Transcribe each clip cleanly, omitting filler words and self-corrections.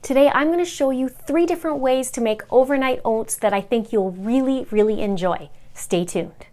Today I'm going to show you 3 different ways to make overnight oats that I think you'll really enjoy. Stay tuned.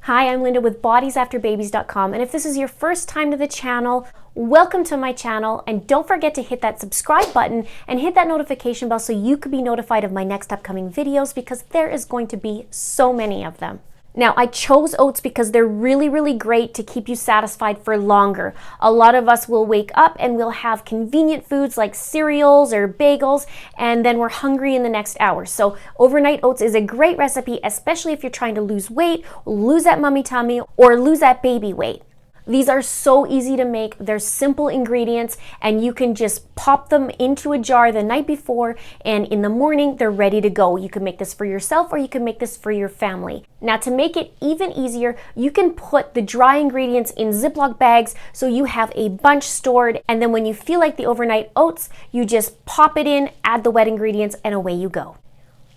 Hi, I'm Linda with bodiesafterbabies.com, and if this is your first time to the channel, welcome to my channel, and don't forget to hit that subscribe button and hit that notification bell so you can be notified of my next upcoming videos, because there is going to be so many of them. Now, I chose oats because they're really great to keep you satisfied for longer. A lot of us will wake up and we'll have convenient foods like cereals or bagels, and then we're hungry in the next hour. So overnight oats is a great recipe, especially if you're trying to lose weight, lose that mummy tummy, or lose that baby weight. These are so easy to make. They're simple ingredients, and you can just pop them into a jar the night before, and in the morning they're ready to go. You can make this for yourself, or you can make this for your family. Now, to make it even easier, you can put the dry ingredients in Ziploc bags so you have a bunch stored, and then when you feel like the overnight oats, you just pop it in, add the wet ingredients, and away you go.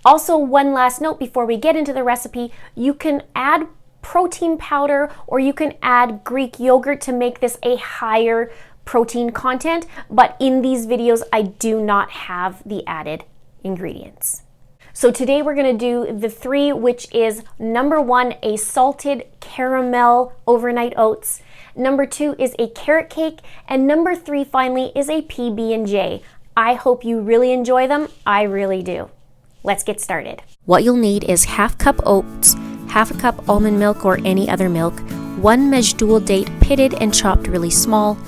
Also, one last note before we get into the recipe, you can add protein powder, or you can add Greek yogurt to make this a higher protein content, but in these videos I do not have the added ingredients. So today we're going to do the 3, which is number 1, a salted caramel overnight oats, number 2 is a carrot cake, and number 3 finally is a PB&J. I hope you really enjoy them. I really do. Let's get started. What you'll need is half cup oats, half a cup almond milk or any other milk, 1 Mejdool date pitted and chopped really small,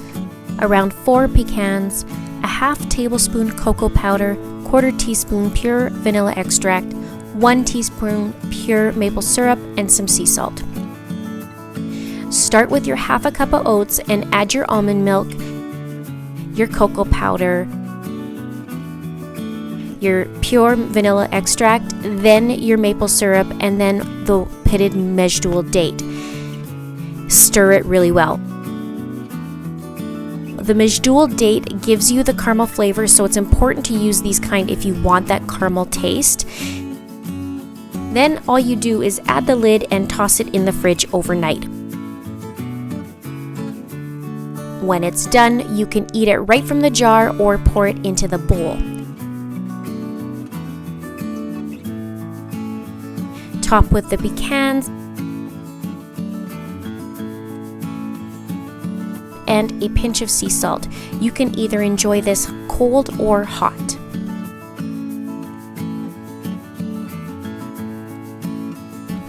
around 4 pecans, a half tablespoon cocoa powder, 1/4 teaspoon pure vanilla extract, 1 teaspoon pure maple syrup, and some sea salt. Start with your half a cup of oats and add your almond milk, your cocoa powder, your pure vanilla extract, then your maple syrup, and then the pitted Mejdool date. Stir it really well. The Mejdool date gives you the caramel flavor, so it's important to use these kind if you want that caramel taste. Then all you do is add the lid and toss it in the fridge overnight. When it's done, you can eat it right from the jar or pour it into the bowl. Top with the pecans and a pinch of sea salt. You can either enjoy this cold or hot.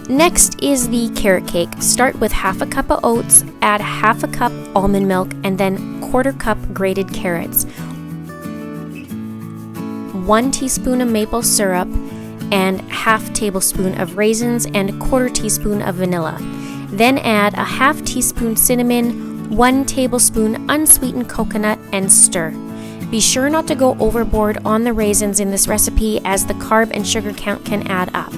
Next is the carrot cake. Start with half a cup of oats, add half a cup almond milk, and then 1/4 cup grated carrots, 1 teaspoon of maple syrup, and half tablespoon of raisins and 1/4 teaspoon of vanilla. Then add a half teaspoon cinnamon, 1 tablespoon unsweetened coconut, and stir. Be sure not to go overboard on the raisins in this recipe, as the carb and sugar count can add up.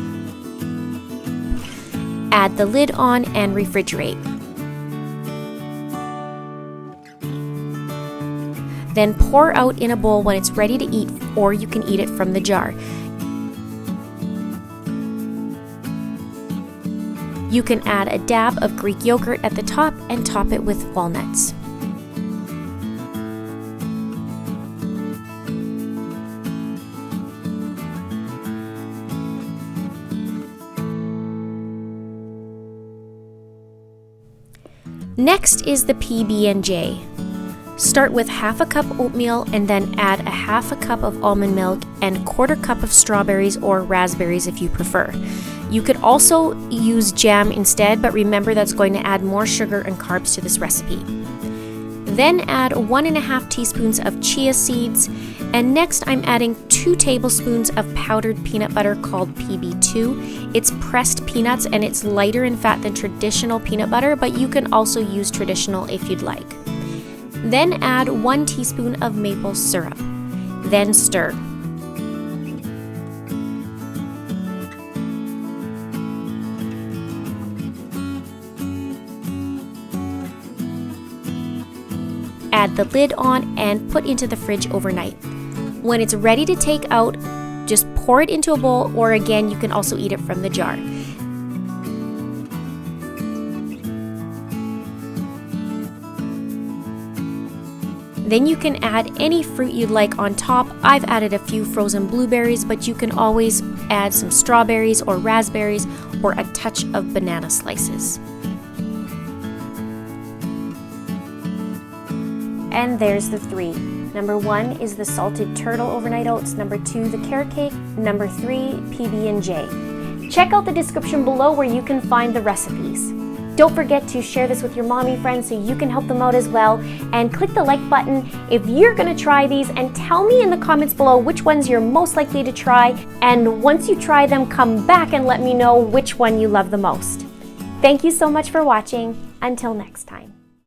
Add the lid on and refrigerate. Then pour out in a bowl when it's ready to eat, or you can eat it from the jar. You can add a dab of Greek yogurt at the top and top it with walnuts. Next is the PB&J. Start with half a cup oatmeal and then add a half a cup of almond milk and 1/4 cup of strawberries or raspberries if you prefer. You could also use jam instead, but remember that's going to add more sugar and carbs to this recipe. Then add 1½ teaspoons of chia seeds, and next I'm adding 2 tablespoons of powdered peanut butter called PB2. It's pressed peanuts and it's lighter in fat than traditional peanut butter, but you can also use traditional if you'd like. Then add 1 teaspoon of maple syrup. Then stir. Add the lid on and put into the fridge overnight. When it's ready to take out, just pour it into a bowl, or again, you can also eat it from the jar. Then you can add any fruit you'd like on top. I've added a few frozen blueberries, but you can always add some strawberries or raspberries or a touch of banana slices. And there's the 3. Number 1 is the salted turtle overnight oats. Number 2, the carrot cake. Number 3, PB&J. Check out the description below where you can find the recipes. Don't forget to share this with your mommy friends so you can help them out as well. And click the like button if you're gonna try these, and tell me in the comments below which ones you're most likely to try. And once you try them, come back and let me know which one you love the most. Thank you so much for watching. Until next time.